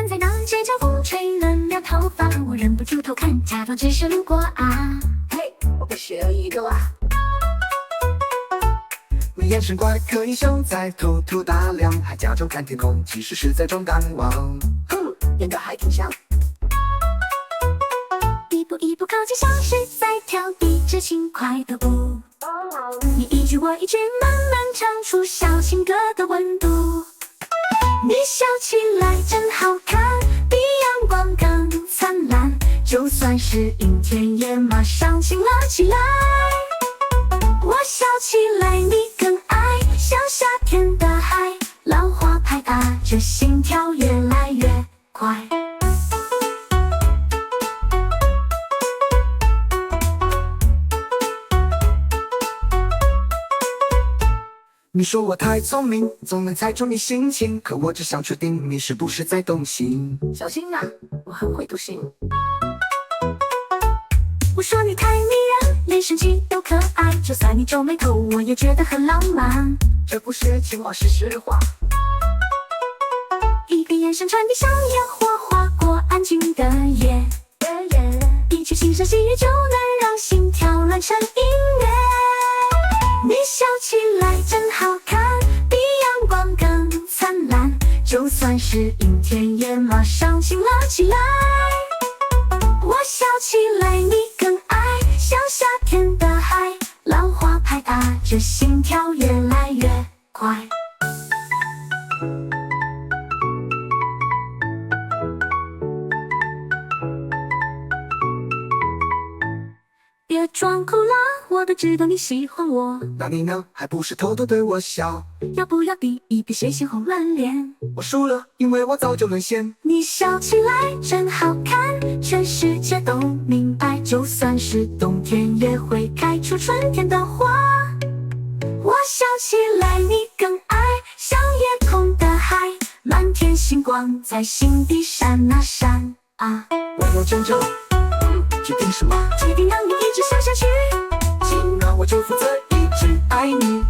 站在那街角风吹乱了头发，我忍不住偷看，假装只是路过啊。嘿，我不是一个啊。你眼神怪，可以像在偷偷打量，还假装看天空，其实是在装淡忘。哼，演得还挺像。一步一步靠近，像是在跳一支轻快的舞。你一句我一句，慢慢唱出小情歌的温度。你笑起来真好看，比阳光更灿烂，就算是阴天也马上晴了起来。我笑起来你更爱，像夏天的海，浪花拍打着心跳越来越快。你说我太聪明，总能猜出你心情，可我只想确定你是不是在动心。小心啊，我很会读心。我说你太迷人，连生气都可爱，就算你皱眉头，我也觉得很浪漫。这不是情话，是实话。一个眼神传递像烟火，划过安静的夜。一句轻声细语就能让心跳乱成音乐。你笑起来真好看，比阳光更灿烂，就算是阴天也马上晴了起来。我笑起来你更爱，像夏天的海，浪花拍打着心跳越来越快。别装酷啦，我都知道你喜欢我。那你呢？还不是偷偷对我笑？要不要比一比谁先红了脸？我输了，因为我早就沦陷。你笑起来真好看，全世界都明白，就算是冬天也会开出春天的花。我笑起来你更爱，像夜空的海，满天星光在心底闪啊闪啊。我有拯救，决定什么？决定让你一直笑下去，请让我就负责一直爱你。